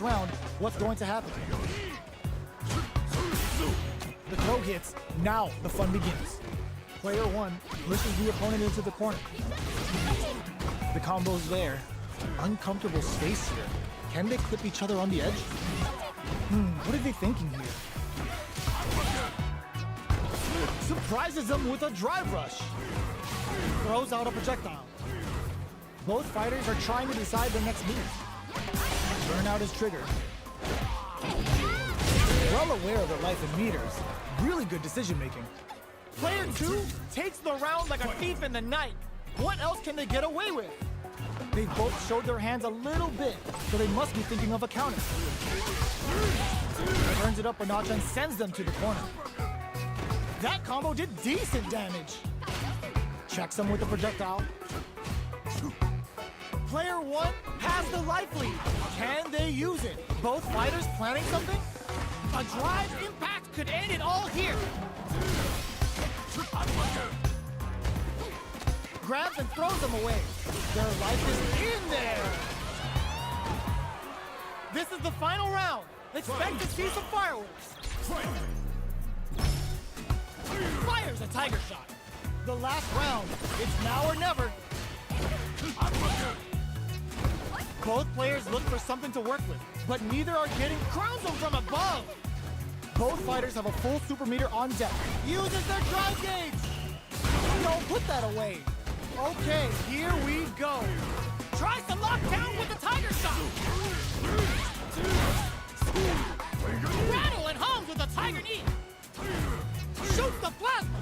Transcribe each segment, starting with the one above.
round, what's going to happen? The throw hits, now the fun begins. Player one pushes the opponent into the corner. The combo's there. Uncomfortable space here. Can they clip each other on the edge? What are they thinking here? Surprises them with a drive rush. Throws out a projectile. Both fighters are trying to decide their next move. Burnout is triggered. Well aware of their life in meters. Really good decision making. Player two takes the round like a thief in the night. What else can they get away with? They both showed their hands a little bit, so they must be thinking of a counter. Turns it up a notch and sends them to the corner. That combo did decent damage. Checks them with the projectile. Player one has the life lead. Can they use it? Both fighters planning something? A drive impact could end it all here. Grabs and throws them away. Their life is in there. This is the final round. Expect to see some fireworks. Fires a tiger shot. The last round. It's now or never. Both players look for something to work with, but neither are getting crowns them from above. Both fighters have a full super meter on deck. Uses their drive gauge. No, put that away. Okay, here we go. Tries to lock down with the tiger shot. Rattle and hums with a tiger knee. Shoots the plasma.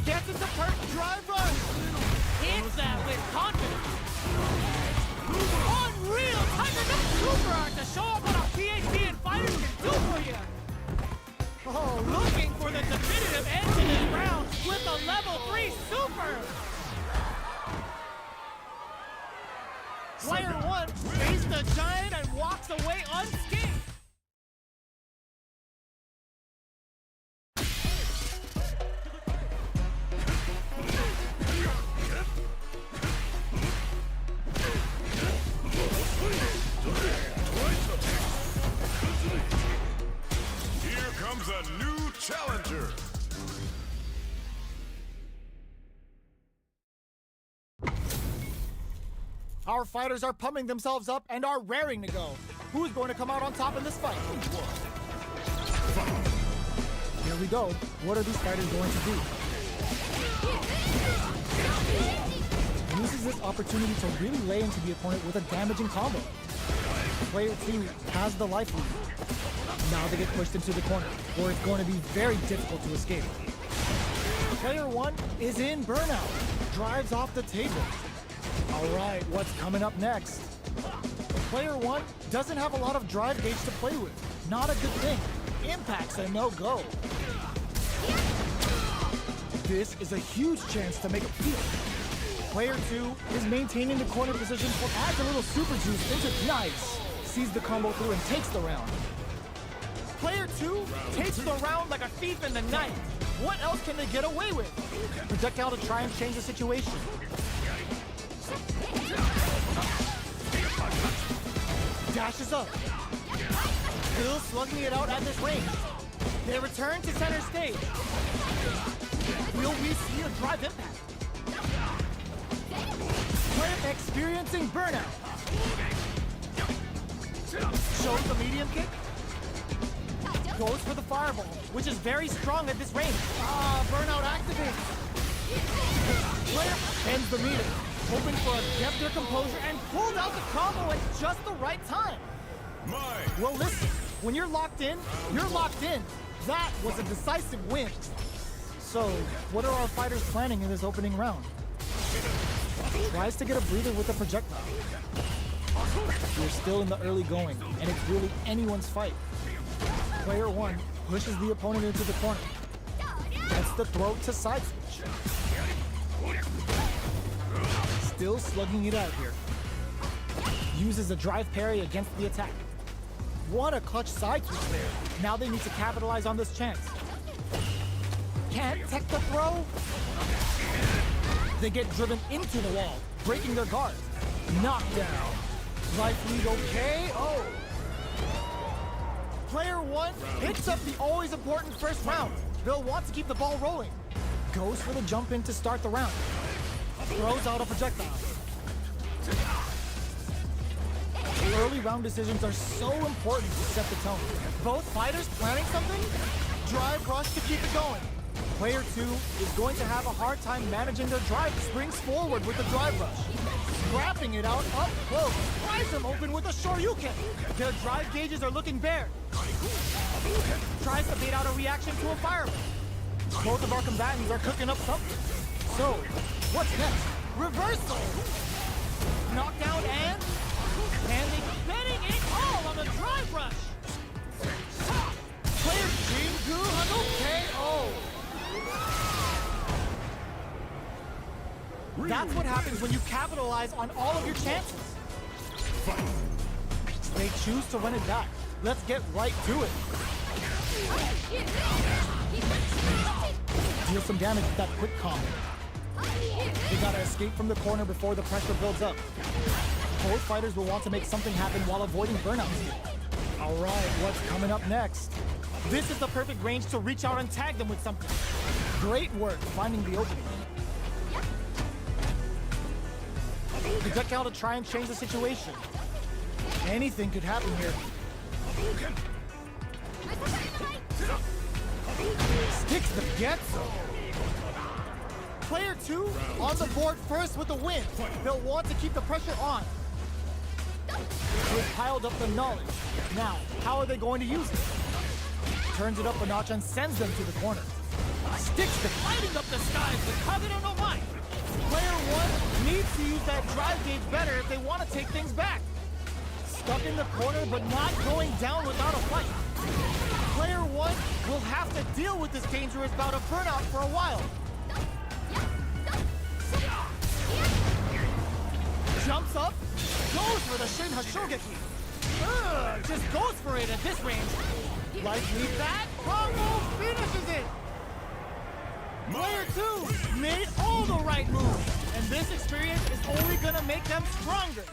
Gets into perk drive run. Hits that with confidence. Unreal tiger no super art to show up what a PhD in fighters can do for you. Oh, looking for the definitive end to this round with a level 3 super. Player one faced the giant and walks away unscathed. Here comes a new challenger. Our fighters are pumping themselves up and are raring to go. Who's going to come out on top in this fight? Here we go. What are these fighters going to do? Uses this opportunity to really lay into the opponent with a damaging combo. Player two has the life lead. Now they get pushed into the corner, where it's going to be very difficult to escape. Player one is in burnout. Drives off the table. All right, what's coming up next? Player one doesn't have a lot of drive gauge to play with. Not a good thing. Impact's a no-go. This is a huge chance to make a feel. Player two is maintaining the corner position, but adds a little super juice into nice. Sees the combo through and takes the round. Player two takes the round like a thief in the night. What else can they get away with? Projectile to try and change the situation. Dashes up. Still slugging it out at this range. They return to center stage. Will we see a drive impact? Player experiencing burnout. Shows the medium kick. Goes for the fireball, which is very strong at this range. Burnout activates. Player ends the meter, hoping for a kept their composure and pulled out the combo at just the right time. Well, listen, when you're locked in, you're locked in. That was a decisive win. So, what are our fighters planning in this opening round? Tries to get a breather with a projectile. We're still in the early going, and it's really anyone's fight. Player one pushes the opponent into the corner. Gets the throat to side switch. Still slugging it out here. Uses a drive parry against the attack. What a clutch side switch there. Now they need to capitalize on this chance. Can't tech the throw. They get driven into the wall, breaking their guard. Knockdown. Life lead okay? Oh. Player 1 picks up the always important first round. They'll want to keep the ball rolling. Goes for the jump in to start the round. Throws out a projectile. Early round decisions are so important to set the tone. Both fighters planning something? Drive rush to keep it going. Player 2 is going to have a hard time managing their drive. Springs forward with the drive rush. Scrapping it out up close. Pries them open with a Shoryuken. Their drive gauges are looking bare. Tries to bait out a reaction to a fireman. Both of our combatants are cooking up something. So, what's next? Reversal! Knockdown and betting it all on the drive rush! Player Jingu Hano KO! That's what happens when you capitalize on all of your chances. They choose to run it back. Let's get right to it. Deal some damage with that quick combo. They gotta escape from the corner before the pressure builds up. Both fighters will want to make something happen while avoiding burnouts. Alright, what's coming up next? This is the perfect range to reach out and tag them with something. Great work finding the opening. Projectile to try and change the situation. Anything could happen here. Sticks the Getso. Player 2 on the board first with the win. They'll want to keep the pressure on. They've piled up the knowledge. Now, how are they going to use it? Turns it up a notch and sends them to the corner. Sticks the lighting up the skies with Kagura no Mai. Player 1 needs to use that drive gauge better if they want to take things back. Stuck in the corner but not going down without a fight. Player 1 will have to deal with this dangerous bout of burnout for a while. Jumps up, goes for the Shin Hashogeki. Just goes for it at this range. Likely that combo finishes it. Player 2 made all the right moves, and this experience is only gonna make them stronger.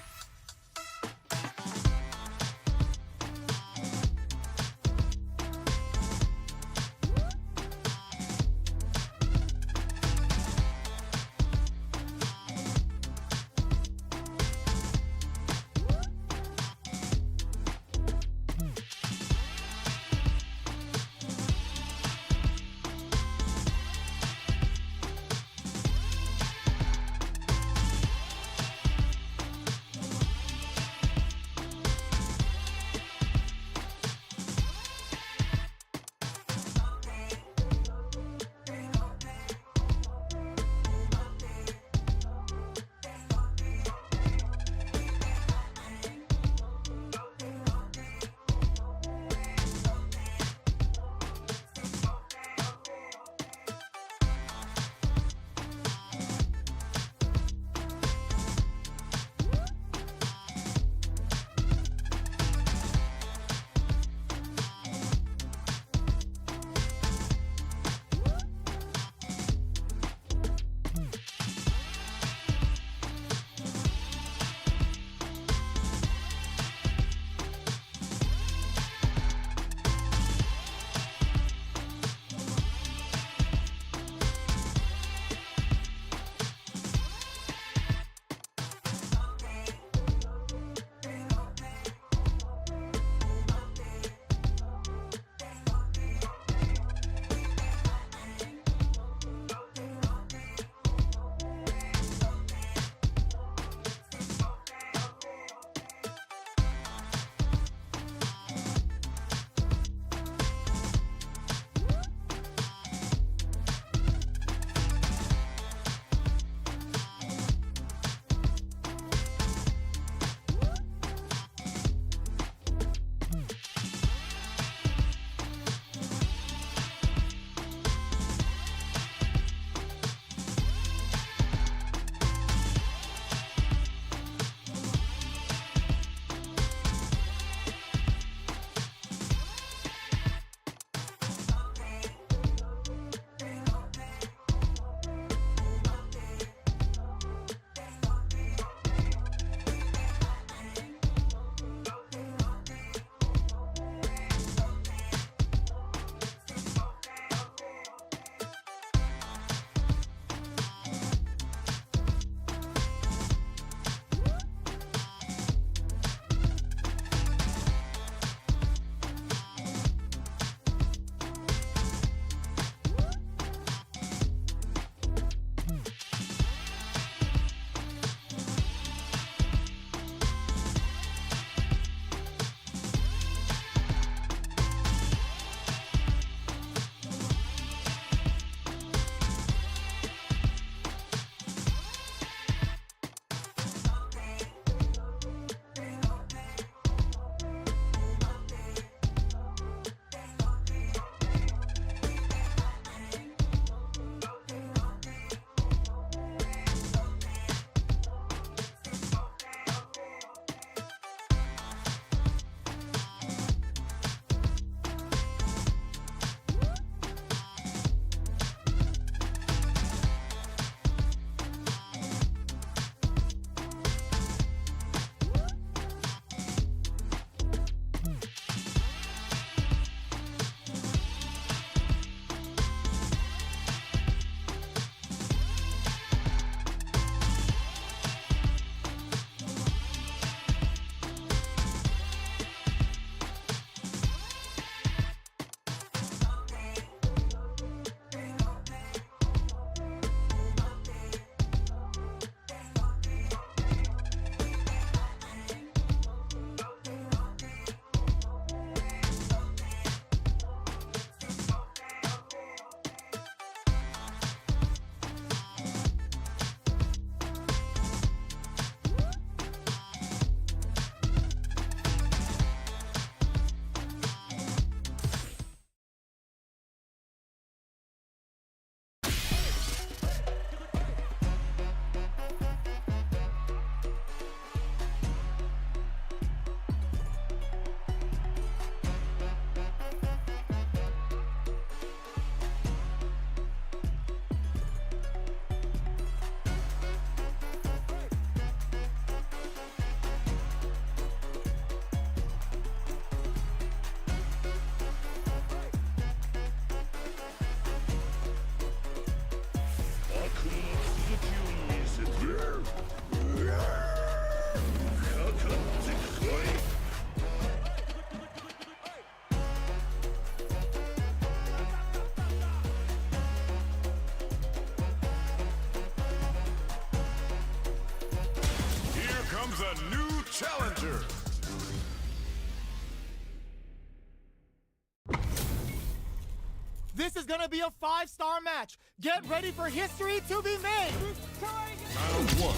This is gonna be a 5-star match. Get ready for history to be made. Round 1.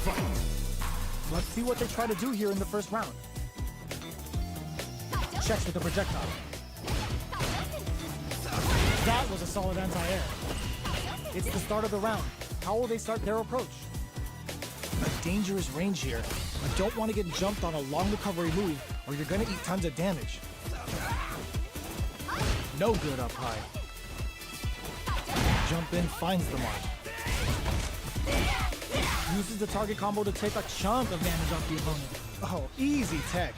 Fight. Let's see what they try to do here in the first round. Checks with the projectile. That was a solid anti-air. It's the start of the round. How will they start their approach? A dangerous range here. You don't want to get jumped on a long recovery move or you're gonna eat tons of damage. No good up high. Jump in, finds the mark. Uses the target combo to take a chunk of damage off the opponent. Oh, easy tech.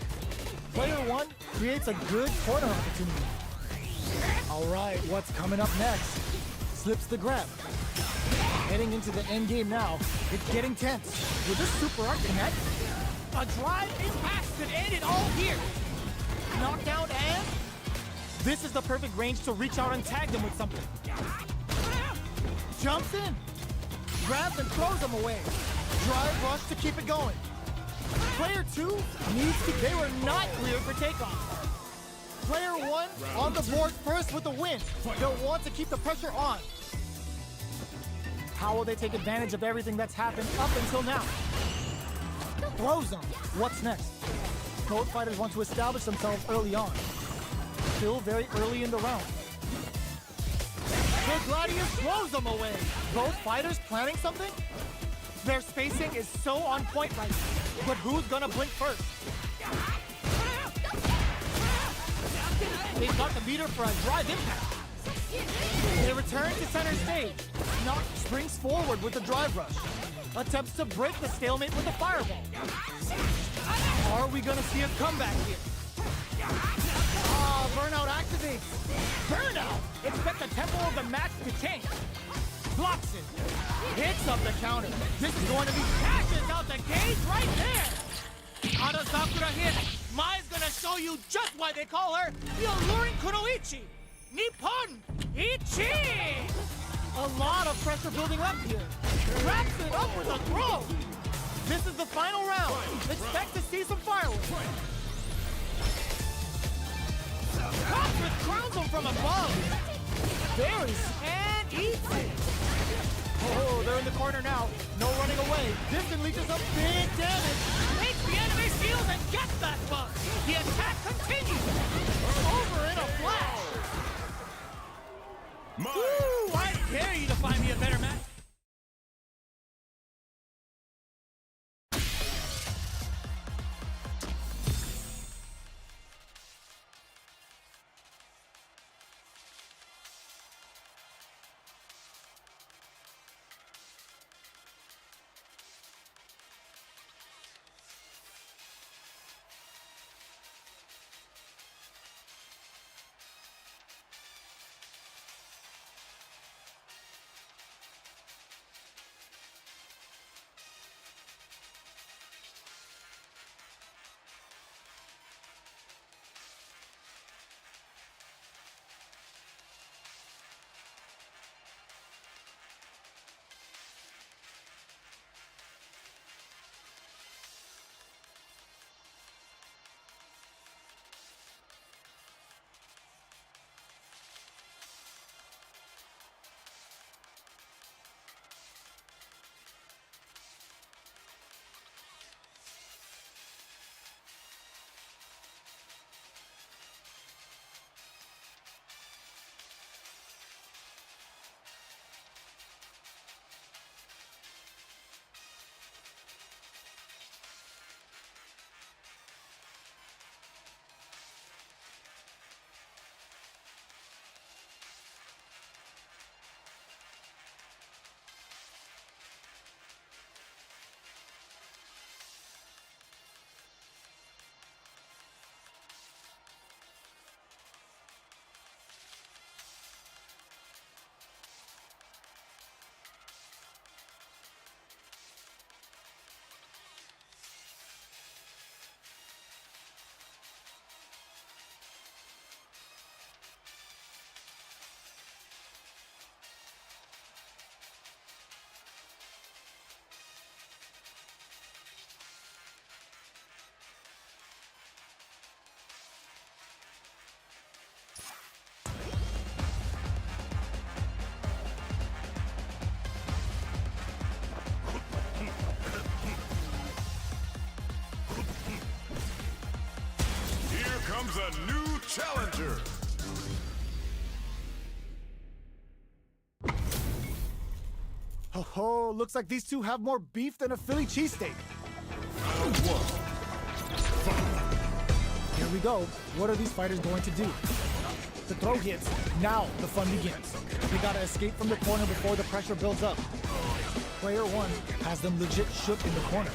Player 1 creates a good corner opportunity. All right, what's coming up next? Slips the grab. Heading into the end game now. It's getting tense. Will this super art connect? A drive impact could end it all here. Knockdown and... This is the perfect range to reach out and tag them with something. Jumps in. Grabs and throws them away. Drive rush to keep it going. Player 2 needs to... They were not cleared for takeoff. Player 1 on the board first with the win. They'll want to keep the pressure on. How will they take advantage of everything that's happened up until now? Throws them. What's next? Both fighters want to establish themselves early on. Still very early in the round. The Gladius throws them away. Both fighters planning something? Their spacing is so on point right now. But who's gonna blink first? They've got the meter for a drive impact. They return to center stage. Knock springs forward with the drive rush. Attempts to break the stalemate with a fireball. Are we gonna see a comeback here? Burnout activates. Burnout! Expect the tempo of the match to change. Blocks it. Hits up the counter. This is going to be cashes out the cage right there. Arasakura hit. Mai's gonna show you just why they call her the alluring Kunoichi. Nippon Ichi! A lot of pressure building up here. Wraps it up with a throw. This is the final round. Expect to see some fireworks. Cosmic crowns him from above. Buries and eats it. Oh, they're in the corner now. No running away. This unleashes some big damage. Makes the enemy shield and gets that bug. The attack continues. Over in a flash. Woo! I dare you to find me a better match. comes a new challenger. Oh, looks like these two have more beef than a Philly cheesesteak. Here we go. What are these fighters going to do? The throw hits. Now the fun begins. They gotta escape from the corner before the pressure builds up. Player one has them legit shook in the corner.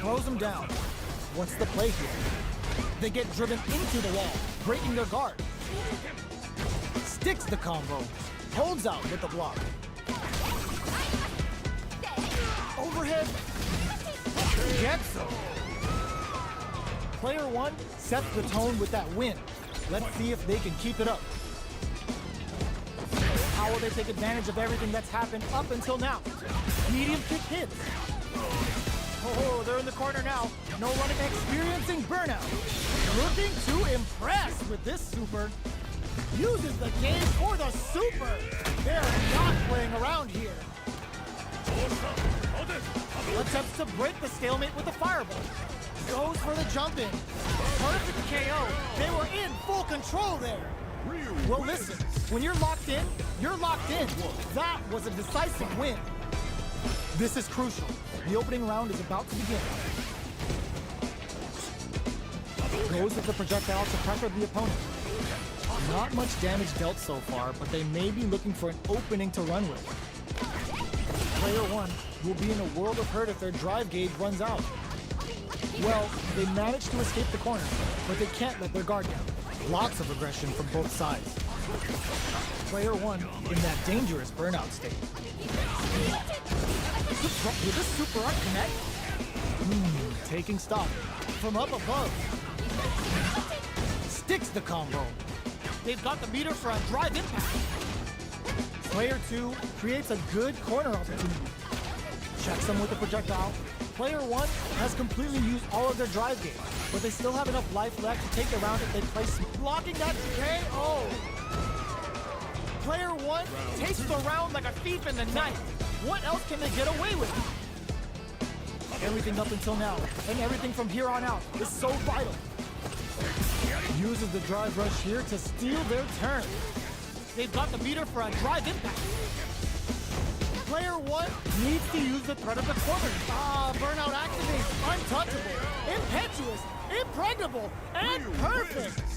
Throws them down. What's the play here? They get driven into the wall, breaking their guard. Sticks the combo. Holds out with the block. Overhead. Gets him. Player one sets the tone with that win. Let's see if they can keep it up. How will they take advantage of everything that's happened up until now? Medium kick hits. Oh, they're in the corner now. No running, experiencing burnout. Looking to impress with this super. Uses the game for the super. They're not playing around here. Attempts to break the stalemate with the fireball. Goes for the jump in. Perfect KO. They were in full control there. Well, listen, when you're locked in, you're locked in. That was a decisive win. This is crucial. The opening round is about to begin. Goes with the projectile to pressure the opponent. Not much damage dealt so far, but they may be looking for an opening to run with. Player one will be in a world of hurt if their drive gauge runs out. Well, they managed to escape the corner, but they can't let their guard down. Lots of aggression from both sides. Player one in that dangerous burnout state. Will this super art connect? Taking stock from up above. Sticks the combo. They've got the meter for a drive impact. Player two creates a good corner opportunity. Checks them with the projectile. Player one has completely used all of their drive gauge, but they still have enough life left to take the round if they place blocking that KO. Player one takes the round like a thief in the night. What else can they get away with? Everything up until now, and everything from here on out, is so vital. Uses the drive rush here to steal their turn. They've got the meter for a drive impact. Player one needs to use the threat of the corner. Burnout activates. Untouchable, impetuous, impregnable, and perfect.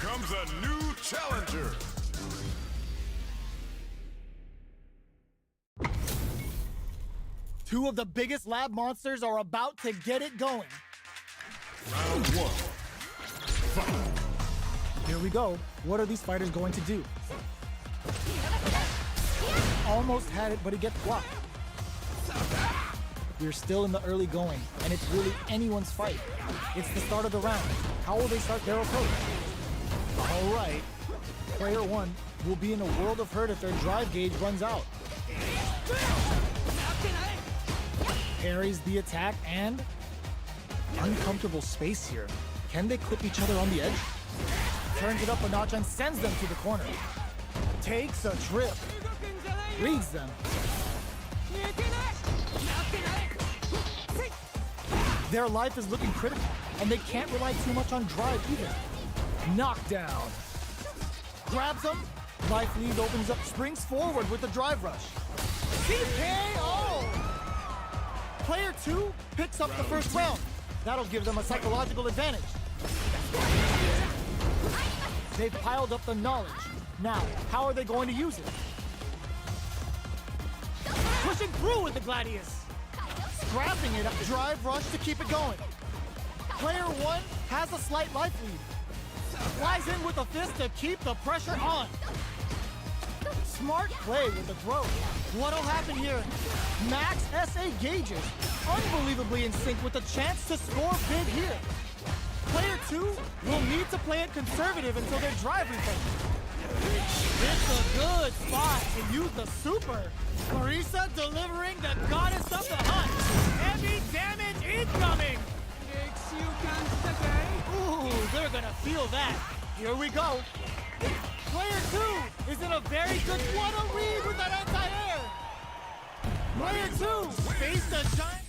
Comes a new challenger. Two of the biggest lab monsters are about to get it going. Round one. Fight. Here we go. What are these fighters going to do? Almost had it, but he gets blocked. We're still in the early going, and it's really anyone's fight. It's the start of the round. How will they start their approach? All right. Player one will be in a world of hurt if their drive gauge runs out. Parries the attack and uncomfortable space here. Can they clip each other on the edge? Turns it up a notch and sends them to the corner. Takes a trip. Reads them. Their life is looking critical, and they can't rely too much on drive either. Knockdown. Grabs him. Life lead opens up, springs forward with the drive rush. TKO! Player two picks up the first round. That'll give them a psychological advantage. They've piled up the knowledge. Now, how are they going to use it? Pushing through with the Gladius. Scrapping it up. Drive rush to keep it going. Player one has a slight life lead. Flies in with a fist to keep the pressure on. Smart play with the throw. What'll happen here? Max SA gauges. Unbelievably in sync with the chance to score big here. Player 2 will need to play it conservative until their drive refreshes. It's a good spot to use the super. Marisa delivering the goddess of the hunt. Heavy damage incoming. Ooh, they're gonna feel that. Here we go. Player 2 is in a very good, what a read with that anti-air. Player 2 faced a giant.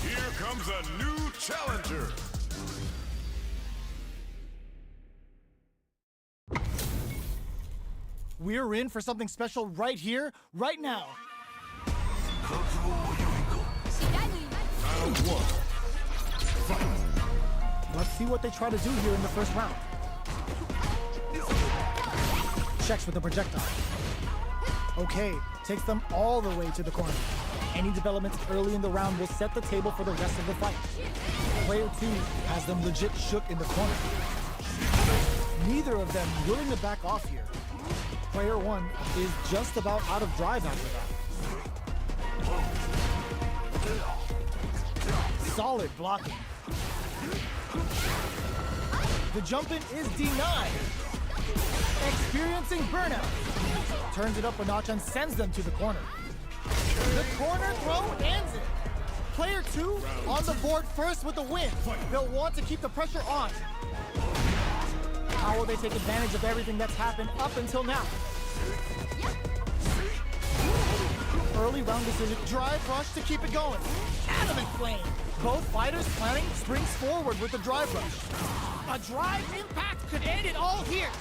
Here comes a new challenger. We're in for something special right here, right now. Round 1. Let's see what they try to do here in the first round. Checks with the projectile. Okay, takes them all the way to the corner. Any developments early in the round will set the table for the rest of the fight. Player 2 has them legit shook in the corner. Neither of them willing to back off here. Player 1 is just about out of drive after that. Solid blocking. The jump-in is denied. Experiencing burnout. Turns it up a notch and sends them to the corner. The corner throw ends it. Player 2 on the board first with the win. They'll want to keep the pressure on. How will they take advantage of everything that's happened up until now? Early round decision, drive rush to keep it going. Adamant flame. Both fighters planning springs forward with the drive rush. A drive impact could end it all here.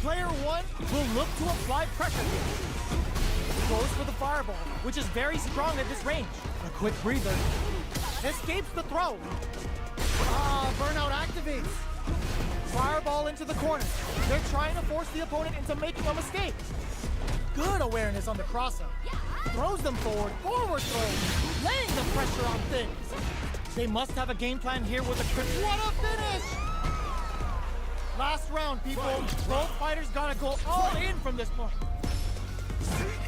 Player 1 will look to apply pressure here. Goes for the fireball, which is very strong at this range. A quick breather. Escapes the throw. Burnout activates. Fireball into the corner. They're trying to force the opponent into making a mistake. Good awareness on the cross-up. Throws them forward, forward throw. Laying the pressure on things. They must have a game plan here with a crit. What a finish! Last round, people. Both fighters gotta go all in from this point.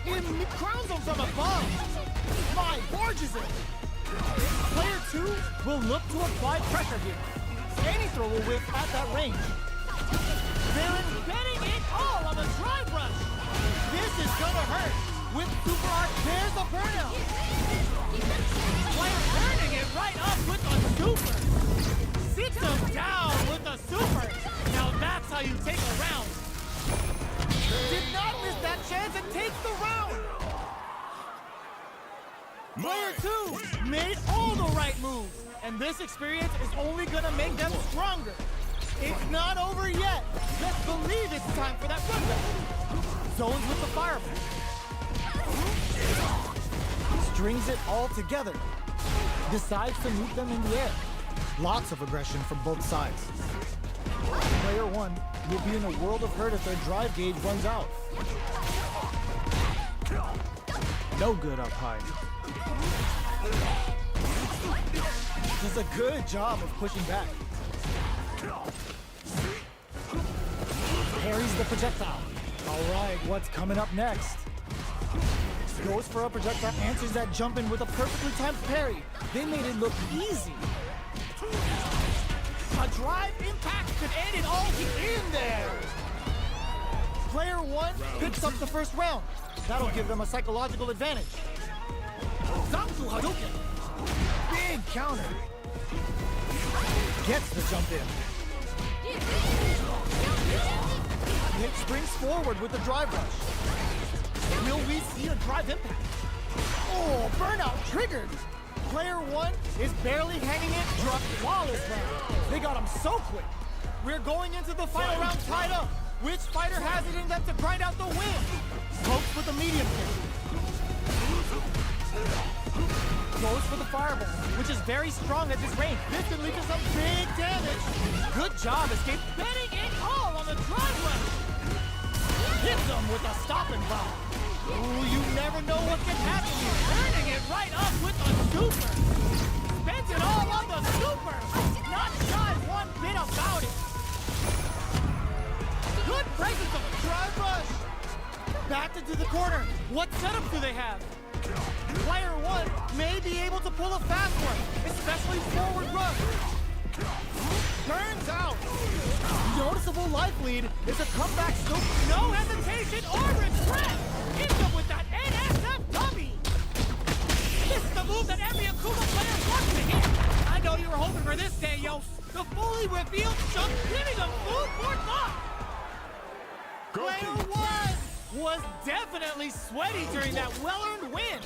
It crowns them from above. My barges it. Player 2 will look to apply pressure here. Any throw will whip at that range. They're embedding it all on the drive rush. This is gonna hurt. With super art, there's a burnout. Player turning it right up with a super. Sits him down with a super. Now that's how you take a round. Did not miss that chance and takes the round. Player 2 made all the right moves. And this experience is only gonna make them stronger. It's not over yet. Let's believe it's time for that run back. Zones with the fireball. Strings it all together. Decides to meet them in the air. Lots of aggression from both sides. Player 1 will be in a world of hurt if their drive gauge runs out. No good up high. Does a good job of pushing back. Parries the projectile. All right, what's coming up next? Goes for a projectile, answers that jump in with a perfectly timed parry. They made it look easy. A drive impact could end it all in there. Player 1 picks up the first round. That'll give them a psychological advantage. Zanku Hadouken. Big counter. Gets the jump in. It springs forward with the drive rush. Will we see a drive impact? Oh, burnout triggered. Player 1 is barely hanging it, dropped flawless round. They got him so quick. We're going into the final round tied up. Which fighter has it in them to grind out the win? Pokes with a medium kick. Goes for the fireball, which is very strong at this range. This can lead to some big damage. Good job, escape. Betting it all on the drive rush. Hits them with a stop and bomb. Ooh, you never know what can happen here. Turning it right up with a super. into the corner. What setup do they have? Player one may be able to pull a fast one, especially forward rush. Turns out, noticeable life lead is a comeback scoop. No hesitation or regret. Hits him with that NSFW. This is the move that every Akuma player wants to hit. I know you were hoping for this day, yo. The fully revealed jump, giving them food for thought. Player one was definitely sweaty during that well-earned win.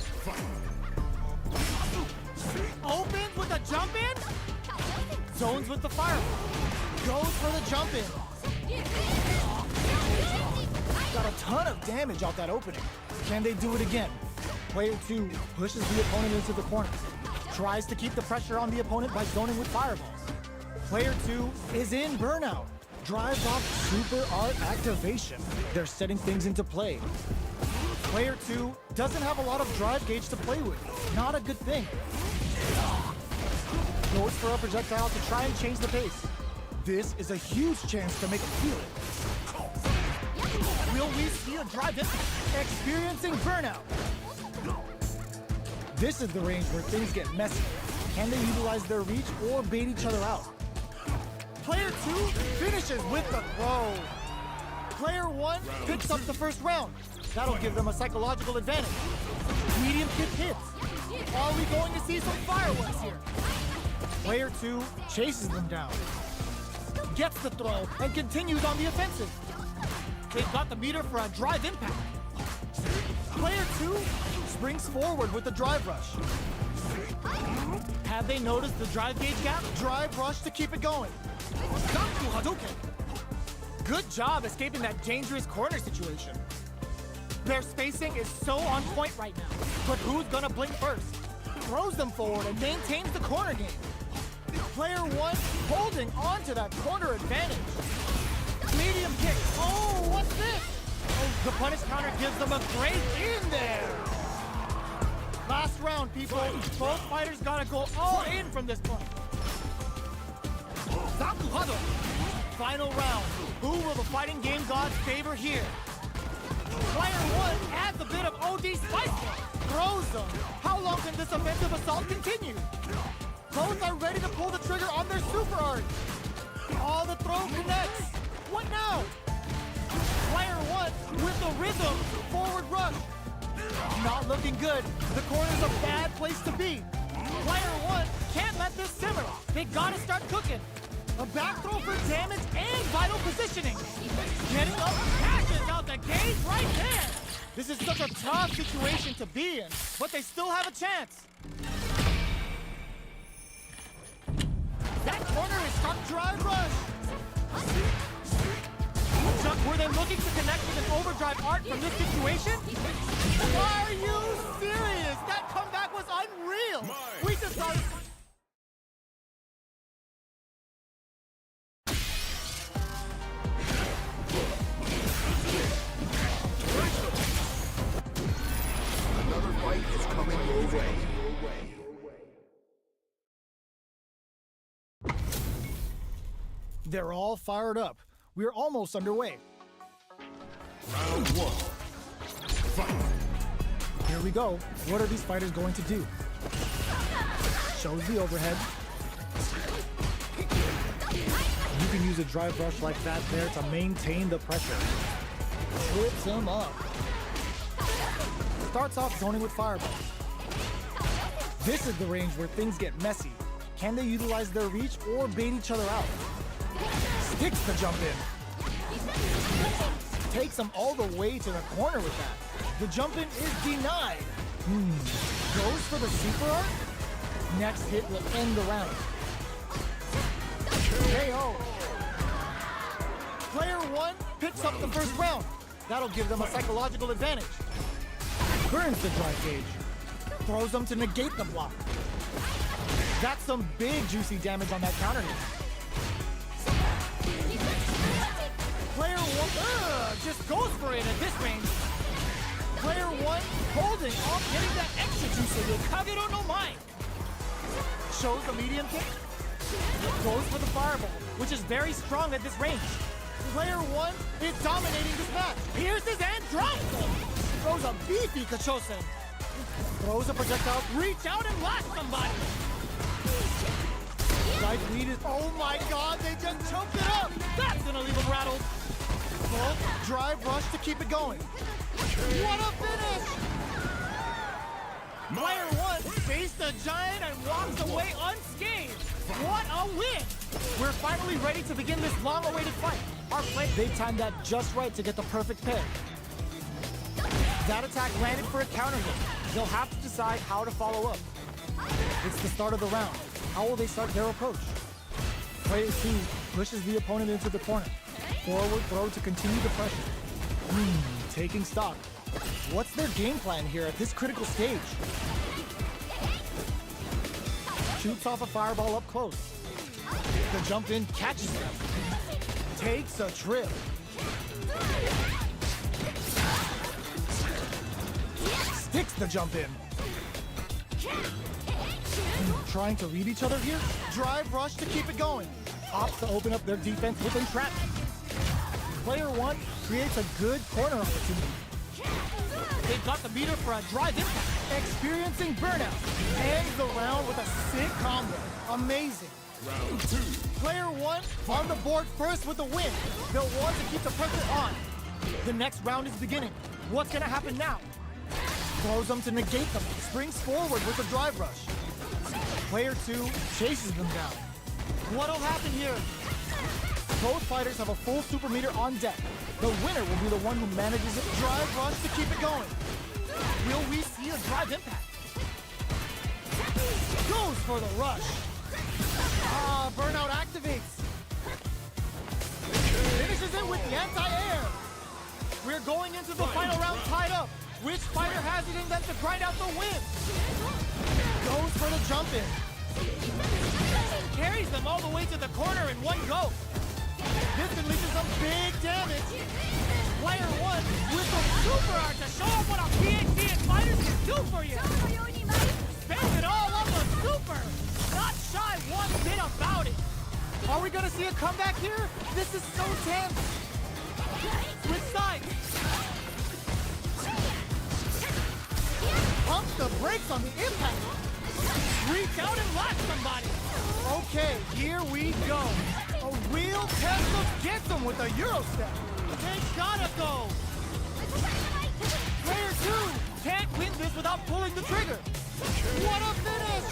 Opens with a jump in. Zones with the fire. Goes for the jump in. Got a ton of damage off that opening. Can they do it again? Player two pushes the opponent into the corner. Tries to keep the pressure on the opponent by zoning with fireballs. Player two is in burnout. Drives off super art activation. They're setting things into play. Player two doesn't have a lot of drive gauge to play with. Not a good thing. Goes for a projectile to try and change the pace. This is a huge chance to make him feel it. Will we see a drive in? Experiencing burnout. This is the range where things get messy. Can they utilize their reach or bait each other out? Player two finishes with the throw. Player one picks up the first round. That'll give them a psychological advantage. Medium kick hits. Are we going to see some fireworks here? Player two chases them down. Gets the throw and continues on the offensive. They've got the meter for a drive impact. Player two springs forward with the drive rush. Have they noticed the drive gauge gap? Drive rush to keep it going. Zanku Hadouken. Good job escaping that dangerous corner situation. Their spacing is so on point right now. But who's gonna blink first? Throws them forward and maintains the corner game. Player one holding on to that corner advantage. Medium kick. Oh, what's this? Oh, the punish counter gives them a great in there. Last round, people. Both fighters gotta go all in from this point. Zanku Hado. Final round. Who will the fighting game gods favor here? Player one adds a bit of OD spice. Throws them. How long can this offensive assault continue? Both are ready to pull the trigger on their super art. All the throw connects. What now? Player one with the rhythm. Forward rush. Not looking good. The corner's a bad place to be. Player one can't let this simmer. They gotta start cooking. A back throw for damage and vital positioning. Getting up cashes out the gauge right there. This is such a tough situation to be in, but they still have a chance. That corner is stuck drive rush. Were they looking to connect with an overdrive art from this situation? Are you serious? That comeback was unreal. We just got Another fight is coming your way. They're all fired up. We're almost underway. Round one. Fight. Here we go. What are these fighters going to do? Shows the overhead. You can use a drive rush like that there to maintain the pressure. Trips him up. Starts off zoning with fireballs. This is the range where things get messy. Can they utilize their reach or bait each other out? Sticks the jump in. Takes him all the way to the corner with that. The jump in is denied. Goes for the super art. Next hit will end the round. KO. Player one picks up the first round. That'll give them a psychological advantage. Burns the drive gauge. Throws them to negate the block. That's some big juicy damage on that counter hit. Player one just goes for it at this range. Player one holding off getting that extra juice with Kagero no Mai. Shows the medium kick. Goes for the fireball, which is very strong at this range. Player one is dominating this match. Pierces and drops him. throws a beefy Kachosen. Throws a projectile. Reach out and blast somebody. Right lead is. Oh my god, they just choked it up. That's gonna leave him rattled. Bolt, drive rush to keep it going. What a finish! Player 1 faced the giant and walks away unscathed. What a win! We're finally ready to begin this long-awaited fight. Our play, they timed that just right to get the perfect pair. That attack landed for a counter hit. They'll have to decide how to follow up. It's the start of the round. How will they start their approach? Player 2 pushes the opponent into the corner. Forward throw to continue the pressure. Taking stock. What's their game plan here at this critical stage? Shoots off a fireball up close. The jump in catches them. Takes a trip. Sticks the jump in. Trying to read each other here? Drive rush to keep it going. Opts to open up their defense with entrapment. Player 1 creates a good corner opportunity. They've got the meter for a drive impact. Experiencing burnout. Ends the round with a sick combo. Amazing. Round 2. Player 1 on the board first with the win. They'll want to keep the pressure on. The next round is beginning. What's gonna happen now? Throws them to negate them. Springs forward with a drive rush. Player 2 chases them down. What'll happen here? Both fighters have a full super meter on deck. The winner will be the one who manages it. Drive rush to keep it going. Will we see a drive impact? Goes for the rush. Burnout activates. Finishes it with the anti-air. We're going into the final round tied up. Which fighter has it in them to grind out the win? Goes for the jump in. Carries them all the way to the corner in one go. This can lead to some big damage. Player 1 with the super art to show off what a PhD in fighters can do for you. Spends it all on the super. Not shy one bit about it. Are we gonna see a comeback here? This is so tense. Switch sides. Pumps the brakes on the impact. Reach out and blast somebody. Okay, here we go. A real test of gets him with a Euro step. They gotta go. Player 2 can't win this without pulling the trigger. What a finish!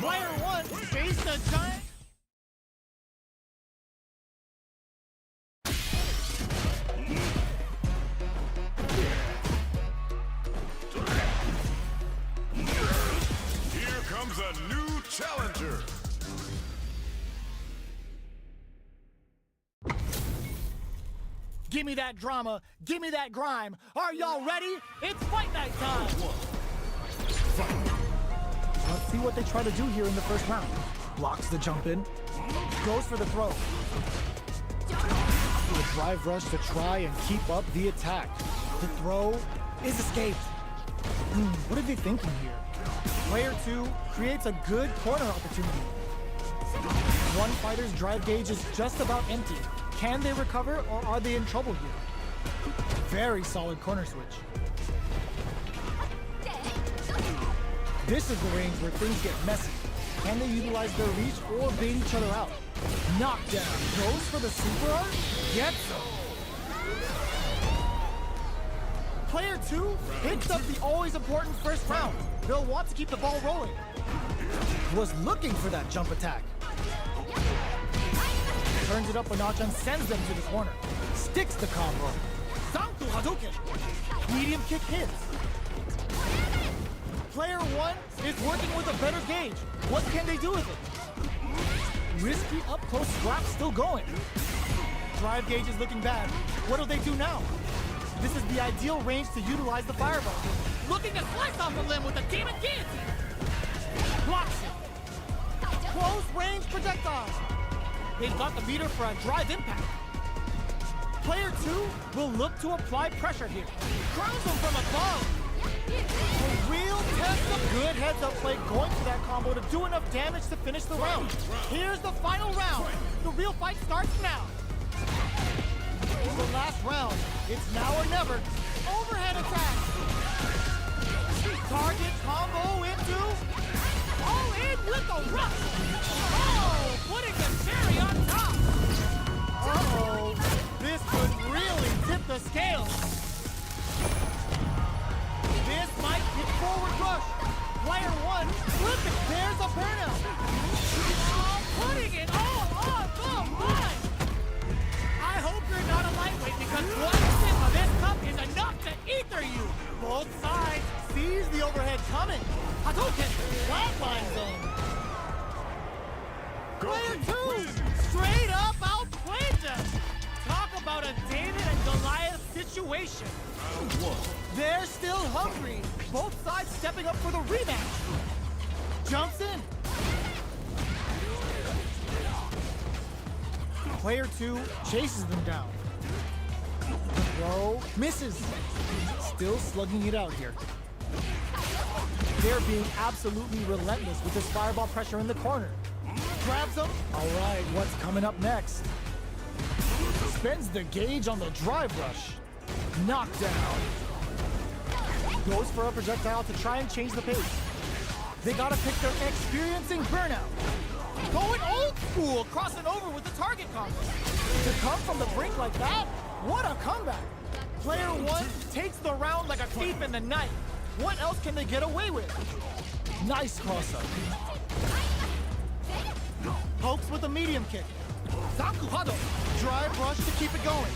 Player 1 faced the giant. Here comes a new challenger. Give me that drama, give me that grime. Are y'all ready? It's fight night time. Let's see what they try to do here in the first round. Blocks the jump in, goes for the throw. The drive rush to try and keep up the attack. The throw is escaped. What are they thinking here? Player 2 creates a good corner opportunity. One fighter's drive gauge is just about empty. Can they recover, or are they in trouble here? Very solid corner switch. This is the range where things get messy. Can they utilize their reach or bait each other out? Knockdown. Goes for the super art? Gets him. Player 2 hits up the always important first round. They'll want to keep the ball rolling. Was looking for that jump attack. Turns it up a notch and sends them to the corner. Sticks the combo. Zanku Hadouken. Medium kick hits. Player 1 is working with a better gauge. What can they do with it? Risky up-close scrap still going. Drive gauge is looking bad. What do they do now? This is the ideal range to utilize the fireball. Looking to slice off a limb with a demon guillotine. Blocks it. Close range projectile. They've got the meter for a drive impact. Player 2 will look to apply pressure here. Crowns them from above. A real test of good heads-up play going for that combo to do enough damage to finish the round. Here's the final round. The real fight starts now. The last round. It's now or never. Overhead attack. Target combo into. All in with the rush. Oh, putting the cherry on top. Uh-oh. This could really tip the scales. This might hit forward rush. Player one, flipping. There's a burnout. Oh, putting it all on the line. I hope you're not a lightweight because one sip of this cup is enough to ether you. Both sides sees the overhead coming. Hadouken, flatline zone. Player two, straight up outplayed them. Talk about a David and Goliath situation. They're still hungry. Both sides stepping up for the rematch. Jumps in. Player two chases them down. The throw misses. Still slugging it out here. They're being absolutely relentless with this fireball pressure in the corner. Grabs them. All right, what's coming up next? Spends the gauge on the drive rush. Knockdown. Goes for a projectile to try and change the pace. They gotta pick their experiencing burnout. Going old school, crossing over with the target combo. To come from the brink like that, what a comeback. Player one takes the round like a thief in the night. What else can they get away with? Nice cross-up. Pokes with a medium kick. Zakuhado, drive rush to keep it going.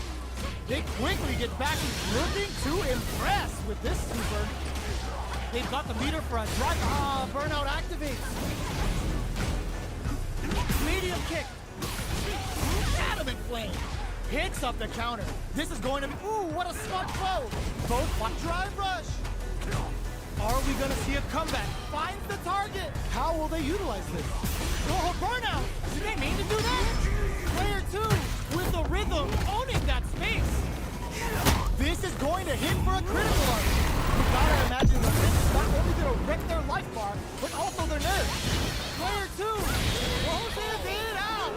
They quickly get back and looking to impress with this super. They've got the meter for a drive. Burnout activates. Medium kick. Adamant flame. Picks up the counter. This is going to be, ooh, what a smart throw. Both drive rush. Are we gonna see a comeback? Finds the target. How will they utilize this? Oh, burnout. Did they mean to do that? Player two with the rhythm, owning that space. This is going to hit for a critical arc. You gotta imagine that this is not only gonna wreck their life bar, but also their nerves. Player two closes it out.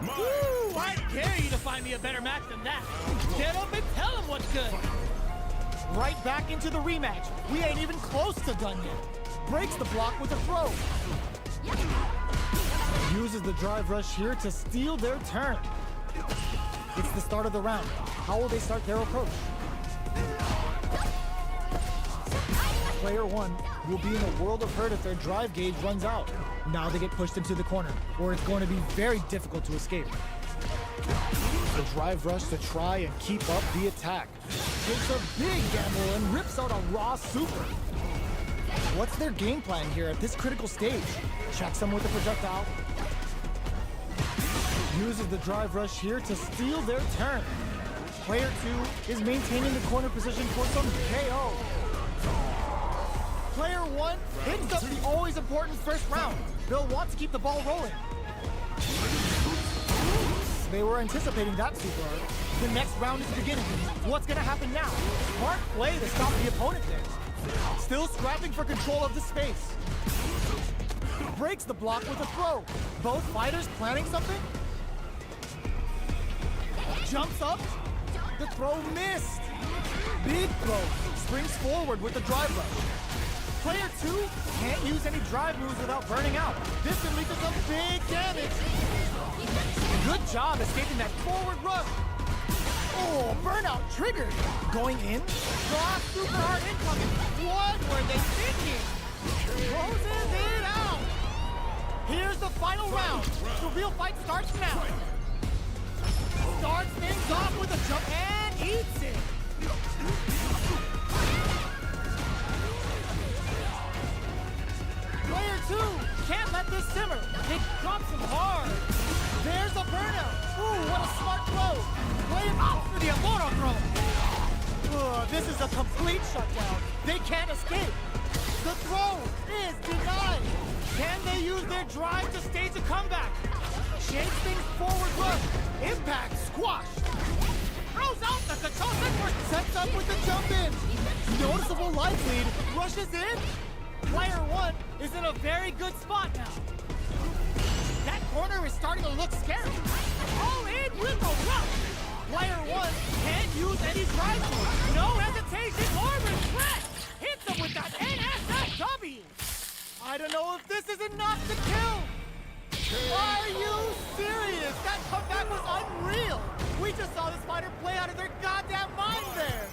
Woo! I dare you to find me a better match than that. Get up and tell him what's good. Right back into the rematch. We ain't even close to done yet. Breaks the block with a throw. Uses the drive rush here to steal their turn. It's the start of the round. How will they start their approach? Player one will be in a world of hurt if their drive gauge runs out. Now they get pushed into the corner, where it's going to be very difficult to escape. The drive rush to try and keep up the attack. Takes a big gamble and rips out a raw super. What's their game plan here at this critical stage? Checks them with the projectile. Uses the drive rush here to steal their turn. Player two is maintaining the corner position for some KO. Player one hits up the always important first round. They'll want to keep the ball rolling. They were anticipating that super arc. The next round is beginning. What's gonna happen now? Smart play to stop the opponent there. Still scrapping for control of the space. Breaks the block with a throw. Both fighters planning something? Jumps up. The throw missed. Big throw. Springs forward with the drive rush. Player two can't use any drive moves without burning out. This can lead to some big damage. Good job escaping that forward rush. Oh, burnout triggered. Going in. Draw super hard incoming. What were they thinking? Closes it out. Here's the final round. The real fight starts now. Starts things off with a jump and eats it. Player two can't let this simmer. It drops him hard. There's the burnout. Ooh, what a smart throw. Play him out for the Amoro throw. This is a complete shutdown. They can't escape. The throw is denied. Can they use their drive to stage a comeback? Shakes things forward rush. Impact squash. Throws out the control center. Sets up with the jump in. Noticeable life lead. Rushes in. Player one is in a very good spot now. That corner is starting to look scary. All in with the rush. Player 1 can't use any drive through. No hesitation or regret. Hits him with that NSFW. I don't know if this is enough to kill. Are you serious? That comeback was unreal. We just saw this fighter play out of their goddamn mind there.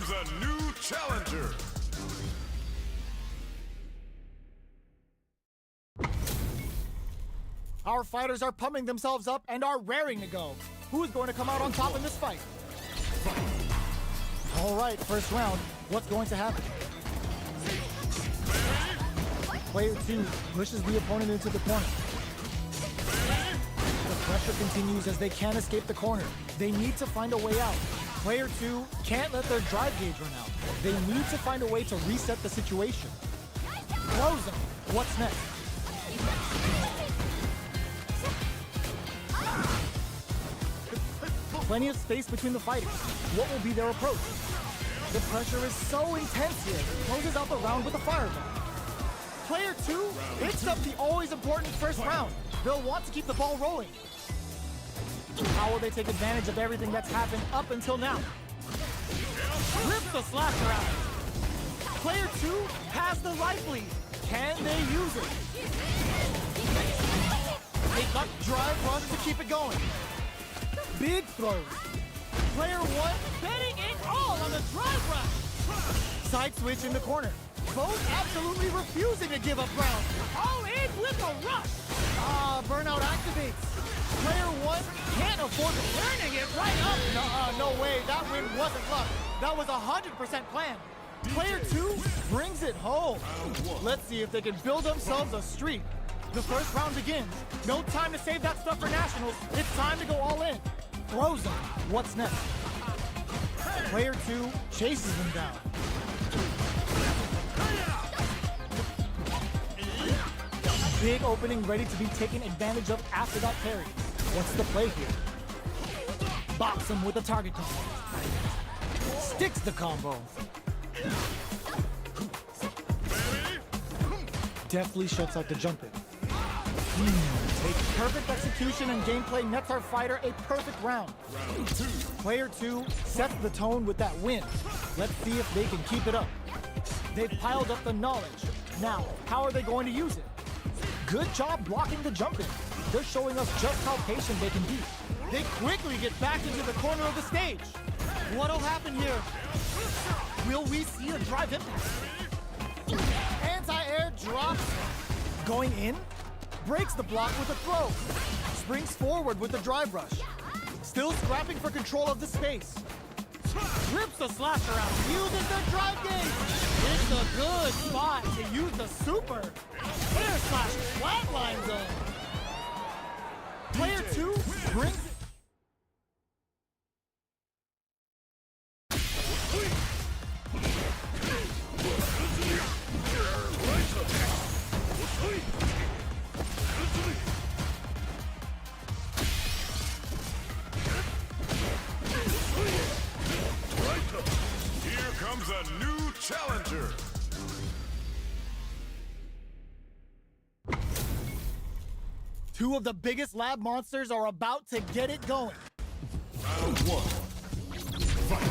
A new challenger. Our fighters are pumping themselves up and are raring to go. Who's going to come out on top in this fight? All right, first round. What's going to happen? Player 2 pushes the opponent into the corner. The pressure continues as they can't escape the corner. They need to find a way out. Player 2 can't let their drive gauge run out. They need to find a way to reset the situation. Close them. What's next? Plenty of space between the fighters. What will be their approach? The pressure is so intense here. Closes out the round with a fireball. Player 2 picks up the always important first round. They'll want to keep the ball rolling. How will they take advantage of everything that's happened up until now? Rips the slasher out. Player 2 has the life lead. Can they use it? They got drive rush to keep it going. Big throws. Player 1 betting it all on the drive rush. Side switch in the corner. Both absolutely refusing to give up ground. All in with the rush. Burnout activates. Player 1 can't afford turning it right up. No way, that win wasn't luck. That was 100% planned. Player 2 brings it home. Let's see if they can build themselves a streak. The first round begins. No time to save that stuff for nationals. It's time to go all in. Throws them. What's next? Player 2 chases them down. Big opening ready to be taken advantage of after that parry. What's the play here? Box him with a target combo. Sticks the combo. Deftly shuts out the jump in. A perfect execution and gameplay nets our fighter a perfect round. Player 2 sets the tone with that win. Let's see if they can keep it up. They've piled up the knowledge. Now, how are they going to use it? Good job blocking the jump in. They're showing us just how patient they can be. They quickly get back into the corner of the stage. What'll happen here? Will we see a drive impact? Anti-air drops. Going in? Breaks the block with a throw. Springs forward with the drive rush. Still scrapping for control of the space. Rips the slasher out. Uses their drive gauge. It's a good spot to use the super. Air slash flatlines them. Player 2 brings it. Here comes a new challenger. Two of the biggest lab monsters are about to get it going. Round one. Fight.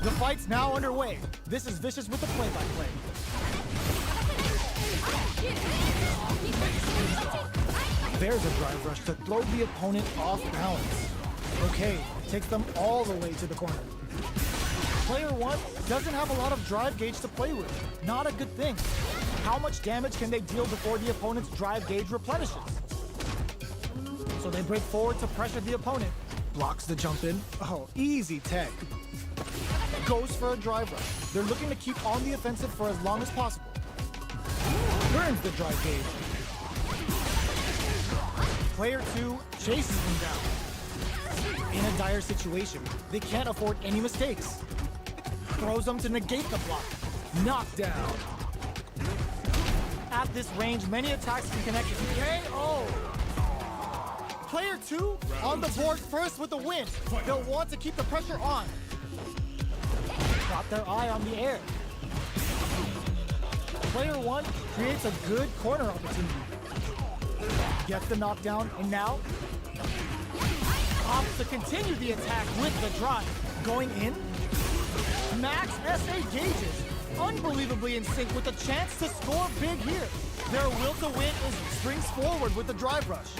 The fight's now underway. This is Vicious with the play-by-play. There's a drive rush to throw the opponent off balance. Okay, takes them all the way to the corner. Player one doesn't have a lot of drive gauge to play with. Not a good thing. How much damage can they deal before the opponent's drive gauge replenishes? So they break forward to pressure the opponent. Blocks the jump in. Oh, easy tech. Goes for a drive rush. They're looking to keep on the offensive for as long as possible. Burns the drive gauge. Player two chases them down. In a dire situation, they can't afford any mistakes. Throws them to negate the block. Knockdown. At this range, many attacks can connect to KO. Player two on the board first with the win. They'll want to keep the pressure on. Got their eye on the air. Player one creates a good corner opportunity. Gets the knockdown, and now opts to continue the attack with the drive. Going in. Max SA gauges. Unbelievably in sync with a chance to score big here. Their will to win is springs forward with the drive rush.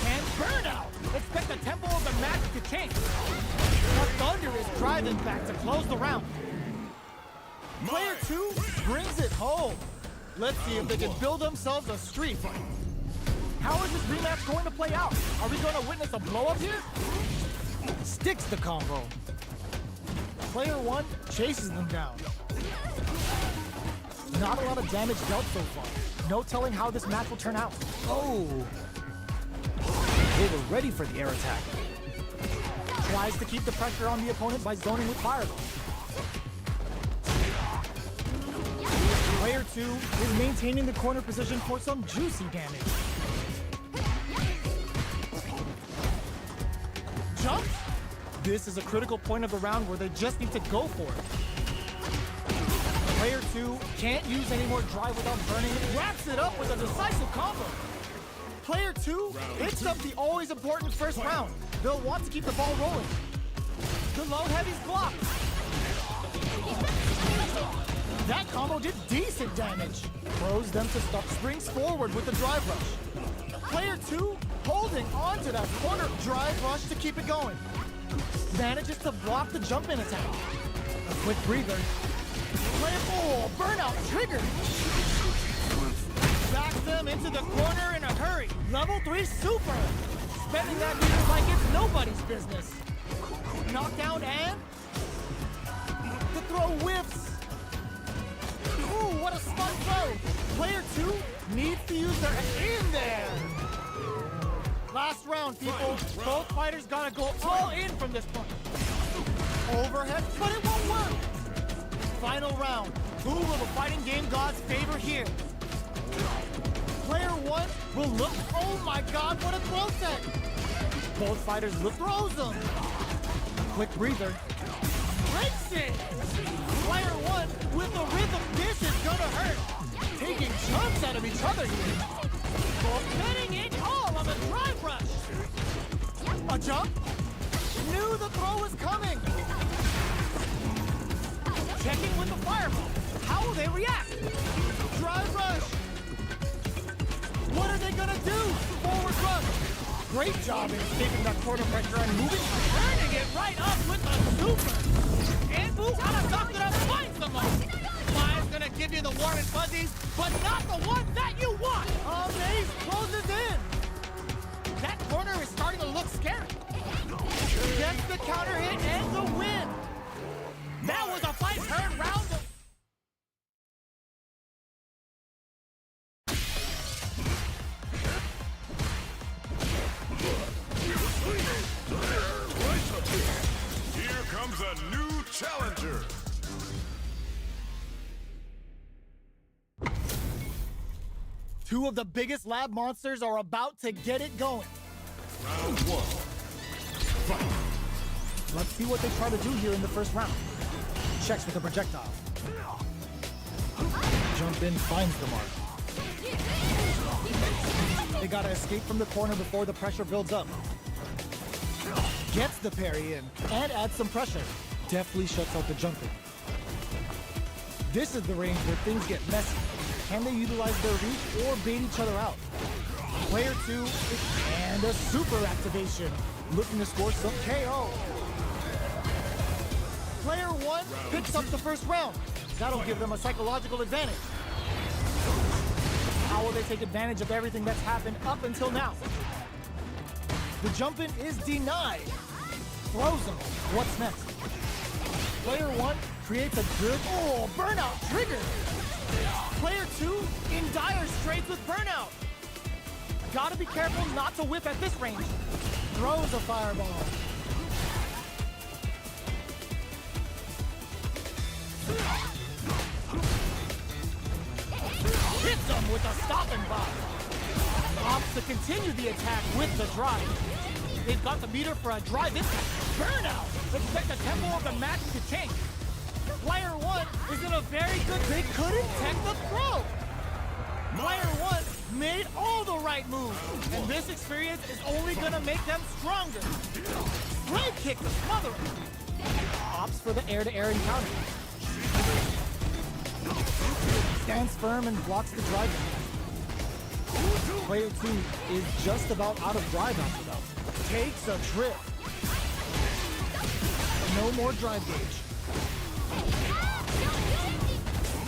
And burnout! Expect the tempo of the match to change. The Thunder is driving back to close the round. Player two brings it home. Let's see if they can build themselves a streak. How is this rematch going to play out? Are we going to witness a blow-up here? Sticks the combo. Player one chases them down. Not a lot of damage dealt so far. No telling how this match will turn out. Oh! They were ready for the air attack. Tries to keep the pressure on the opponent by zoning with fireball. Player two is maintaining the corner position for some juicy damage. Jump? This is a critical point of the round where they just need to go for it. Player two can't use any more drive without burning it. Wraps it up with a decisive combo. Player two hits up the always important first round. They'll want to keep the ball rolling. The low heavy's blocked. That combo did decent damage. Throws them to stop, springs forward with the drive rush. Player two holding on to that corner drive rush to keep it going. Manages to block the jump-in attack. A quick breather. Oh, burnout triggered. Backs them into the corner in a hurry. Level 3 super. Spending that meter like it's nobody's business. Knockdown and the throw whiffs. Ooh, what a smart throw. Player two needs to use their in there. Last round, people. Both fighters gotta go all in from this point. Overhead, but it won't work. Final round. Who will the fighting game gods favor here? Player one will look. Oh my god, what a throw set! Both fighters look, throws them. Quick breather. Breaks it! Player one with the rhythm. This is gonna hurt. Taking chunks out of each other here. Both getting it all on the drive rush. A jump? Knew the throw was coming. Checking with the fireball. How will they react? Drive rush. What are they gonna do? Forward rush. Great job in escaping that corner pressure and moving. Turning it right up with the super. And Boo gotta knock it up twice the most. Five's gonna give you the warm and fuzzies, but not the one that you want. Maze closes in. That corner is starting to look scary. Gets the counter hit and the win. That was a fight turned round. Here comes a new challenger. Two of the biggest lab monsters are about to get it going. Round one. Fight. Let's see what they try to do here in the first round. Checks with a projectile. Jump in, finds the mark. They gotta escape from the corner before the pressure builds up. Gets the parry in and adds some pressure. Deftly shuts out the jumper. This is the range where things get messy. Can they utilize their reach or bait each other out? Player 2 and a super activation. Looking to score some KO. Player 1 picks up the first round. That'll give them a psychological advantage. How will they take advantage of everything that's happened up until now? The jump-in is denied. Frozen. What's next? Player 1 creates a good... Oh, burnout triggered! Player 2 in dire straits with burnout. Gotta be careful not to whip at this range. Throws a fireball. Hits him with a stopping block. Opts to continue the attack with the drive. They've got the meter for a drive impact. Burnout! Expect the tempo of the match to change. Player 1 is in a very good... They couldn't tech the throw! Player 1 made all the right moves, and this experience is only gonna make them stronger. Leg kick to smother him. Opts for the air-to-air encounter. Stands firm and blocks the drive. Player 2 is just about out of drive after that. Takes a trip. No more drive gauge.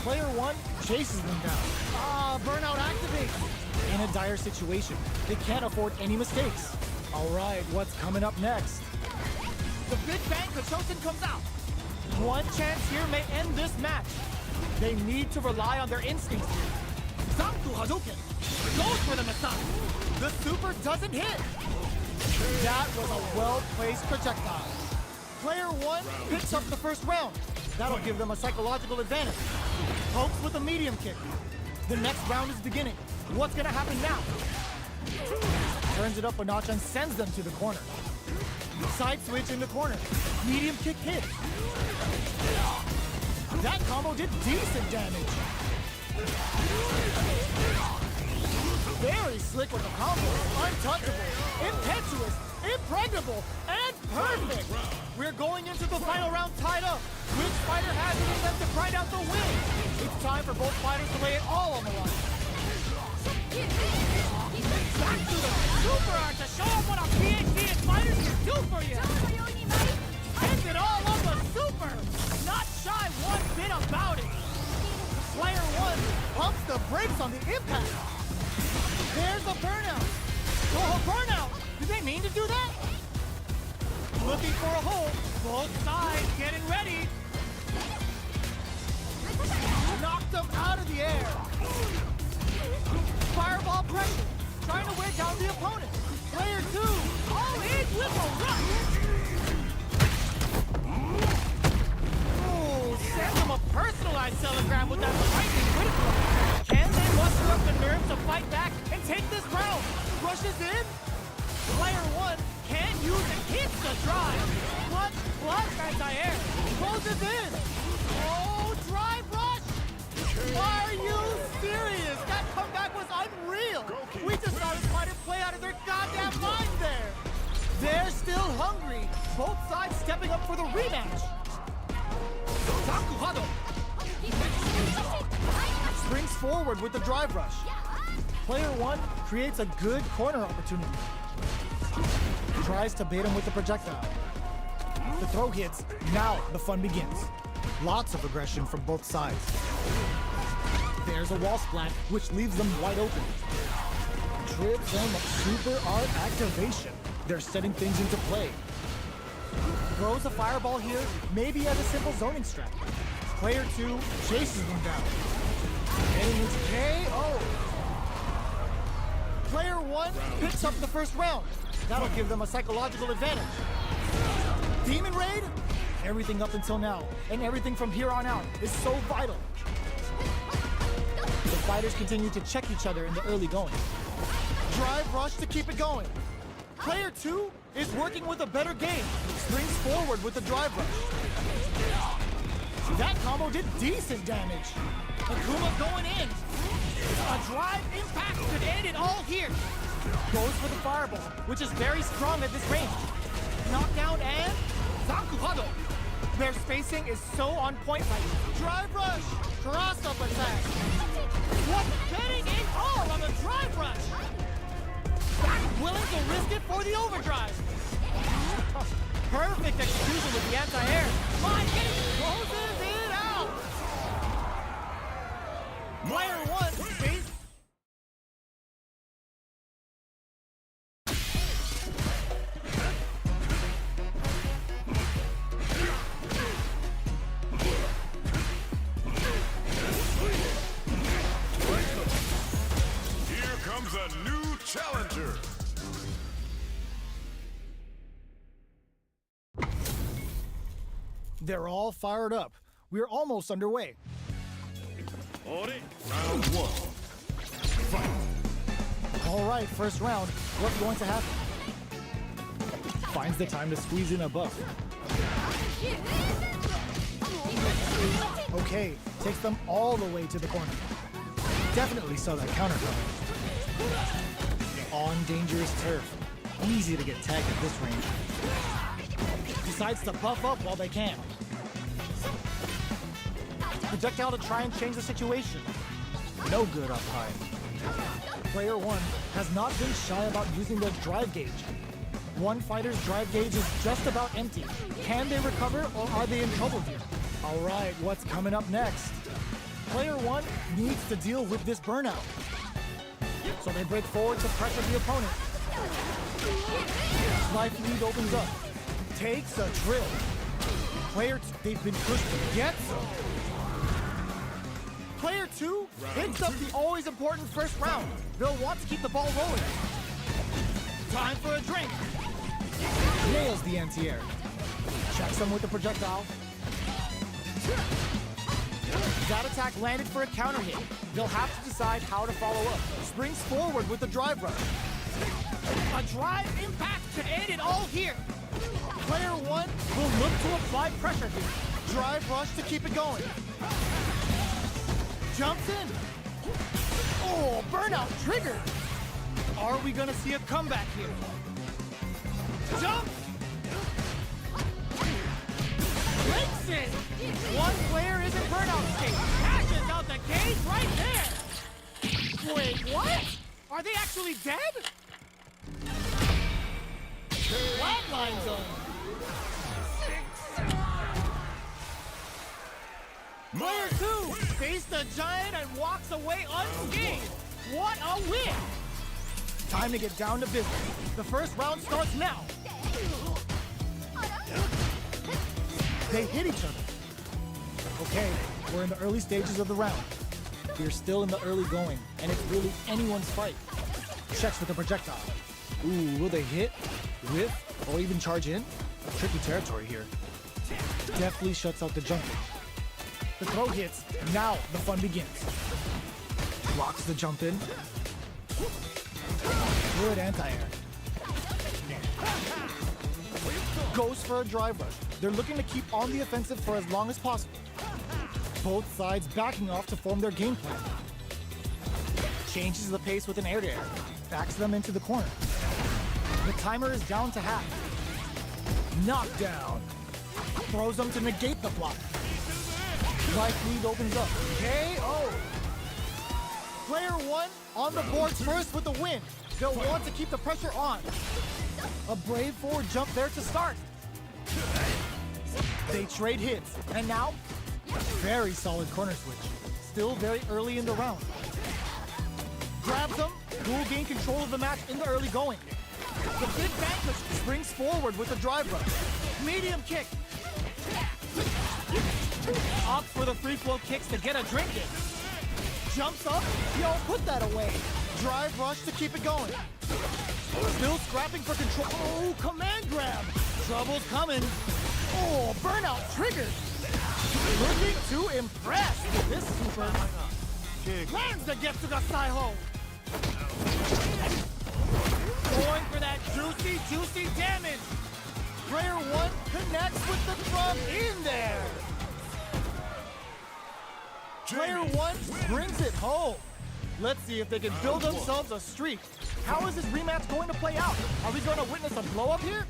Player 1 chases them down. Burnout activates. In a dire situation, they can't afford any mistakes. All right, what's coming up next? The Big Bang Kachosen comes out. One chance here may end this match. They need to rely on their instincts here. Zanku Hadouken goes for the Masai. The super doesn't hit. That was a well-placed projectile. Player 1 picks up the first round. That'll give them a psychological advantage. Pokes with a medium kick. The next round is beginning. What's gonna happen now? Turns it up a notch and sends them to the corner. Side switch in the corner. Medium kick hit. That combo did decent damage. Very slick with the combo. Untouchable, impetuous, impregnable, and perfect. We're going into the final round tied up. Which fighter has it in them to grind out the win? It's time for both fighters to lay it all on the line. Back to the super art to show them what a PhD in fighters can do for you. Ends it all on the super. Not shy one bit about it. Player 1 pumps the brakes on the impact. There's the burnout. Oh, burnout! Did they mean to do that? Looking for a hole. Both sides getting ready. Knocked them out of the air. Fireball pressure. Trying to wear down the opponent. Player 2 all in with a rush. Oh, sends him a personalized telegram with that lightning critical. Can they muster up the nerve to fight back and take this round? Rushes in. Player 1 can't use and hits the drive. Plus anti-air. Closes in. Oh, drive rush. Are you serious? That comeback was unreal. We just saw this fighter play out of their goddamn mind there. They're still hungry. Both sides stepping up for the rematch. Takuhado springs forward with the drive rush. Player 1 creates a good corner opportunity. Tries to bait him with the projectile. The throw hits. Now the fun begins. Lots of aggression from both sides. There's a wall splat, which leaves them wide open. Trips them a super art activation. They're setting things into play. Throws a fireball here, maybe as a simple zoning strat. Player 2 chases them down. Getting into KO. Player 1 picks up the first round. That'll give them a psychological advantage. Demon Raid? Everything up until now, and everything from here on out, is so vital. The fighters continue to check each other in the early going. Drive rush to keep it going. Player 2 is working with a better game. Springs forward with the drive rush. That combo did decent damage. Akuma going in. A drive impact could end it all here. Goes for the fireball, which is very strong at this range. Knockdown and Zankuhado. Their spacing is so on point right now. Drive rush, cross-up attack. What's getting it all on the drive rush? Back willing to risk it for the overdrive. Perfect execution with the anti-air. My it closes it out. Player one face. Here comes a new challenger. They're all fired up. We're almost underway. Round one. Fight. All right, first round. What's going to happen? Finds the time to squeeze in a buff. Okay, takes them all the way to the corner. Definitely saw that counter coming. On dangerous turf. Easy to get tagged at this range. Decides to buff up while they can. Projectile to try and change the situation. No good up high. Player one has not been shy about using their drive gauge. One fighter's drive gauge is just about empty. Can they recover or are they in trouble here? All right, what's coming up next? Player one needs to deal with this burnout. So they break forward to pressure the opponent. Life lead opens up. Takes a drill. Player two, they've been pushed to get some. Player two hits up the always important first round. They'll want to keep the ball rolling. Time for a drink. Nails the anti-air. Checks him with the projectile. That attack landed for a counter hit. They'll have to decide how to follow up. Springs forward with the drive rush. A drive impact could end it all here. Player one will look to apply pressure here. Drive rush to keep it going. Jumps in. Oh, burnout triggered. Are we gonna see a comeback here? Jump! Breaks it! One player is in burnout state. Cashes out the cage right there. Wait, what? Are they actually dead? Flatline zone. Player two faced the giant and walks away unscathed. What a win! Time to get down to business. The first round starts now. They hit each other. Okay, we're in the early stages of the round. We're still in the early going, and it's really anyone's fight. Checks with the projectile. Ooh, will they hit, whiff, or even charge in? Tricky territory here. Deftly shuts out the jumping. The throw hits, now the fun begins. Blocks the jump in. Good anti-air. Goes for a drive rush. They're looking to keep on the offensive for as long as possible. Both sides backing off to form their game plan. Changes the pace with an air-to-air. Backs them into the corner. The timer is down to half. Knockdown. Throws them to negate the block. Life lead opens up. KO. Player one on the boards first with the win. They'll want to keep the pressure on. A brave forward jump there to start. They trade hits. And now, very solid corner switch. Still very early in the round. Grabs them, who will gain control of the match in the early going. The big vanquish springs forward with a drive rush. Medium kick. Opts for the free flow kicks to get a drink in. Jumps up, yo, put that away. Drive rush to keep it going. Still scrapping for control. Oh, command grab. Trouble's coming. Oh, burnout triggered. Looking to impress with this super. Lands the Getsuga Saiho. Going for that juicy damage. Player one connects with the drum in there. Player one brings it home. Let's see if they can build themselves a streak. How is this rematch going to play out? Are we going to witness a blow-up here?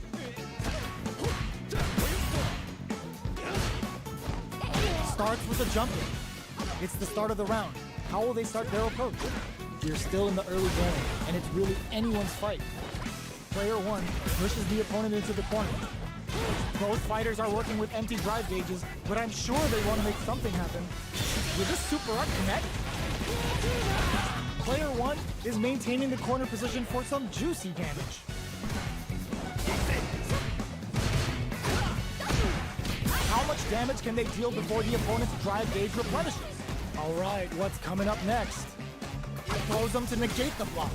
Starts with a jump in. It's the start of the round. How will they start their approach? You're still in the early game, and it's really anyone's fight. Player one pushes the opponent into the corner. Both fighters are working with empty drive gauges, but I'm sure they want to make something happen. Will this super art connect? Player one is maintaining the corner position for some juicy damage. How much damage can they deal before the opponent's drive gauge replenishes? All right, what's coming up next? Throws them to negate the block.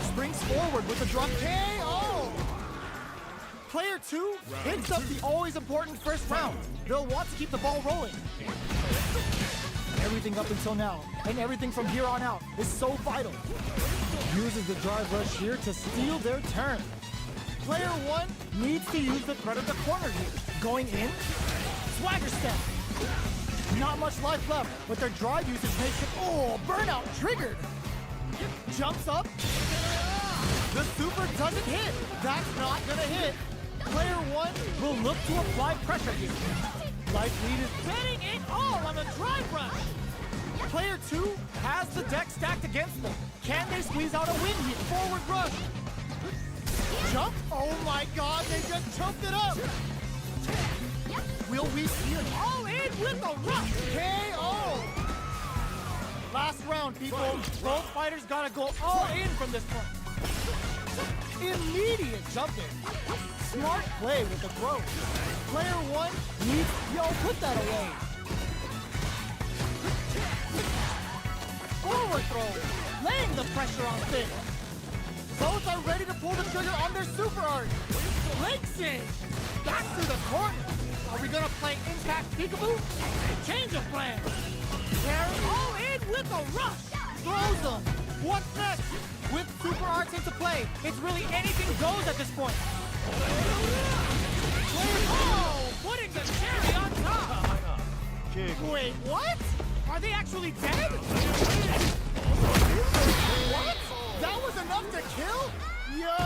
Springs forward with a drop KO! Player two hits up the always important first round. They'll want to keep the ball rolling. Everything up until now, and everything from here on out, is so vital. Uses the drive rush here to steal their turn. Player one needs to use the threat of the corner here. Going in, swagger step. Not much life left, but their drive usage makes it, burnout triggered. Jumps up. The super doesn't hit. That's not gonna hit. Player one will look to apply pressure here. Life lead is betting it all on a drive rush. Player two has the deck stacked against them. Can they squeeze out a win here? Forward rush. Jump. Oh my god, they just choked it up. Will we see it all in with a rush? KO. Last round, people. Both fighters gotta go all in from this point. Immediate jump in. Smart play with the throw. Player one needs, put that away. Forward throw, laying the pressure on Finn. Both are ready to pull the trigger on their super art. Leg cinch, back to the corner. Are we gonna play impact peekaboo? Change of plan. They're all in with a rush. Throws them. What's next? With super arts into play, it's really anything goes at this point. Putting the cherry on top! Wait, what? Are they actually dead? What? That was enough to kill? Yo,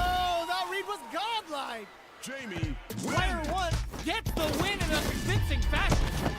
that read was godlike! Jamie, Player one gets the win in a convincing fashion.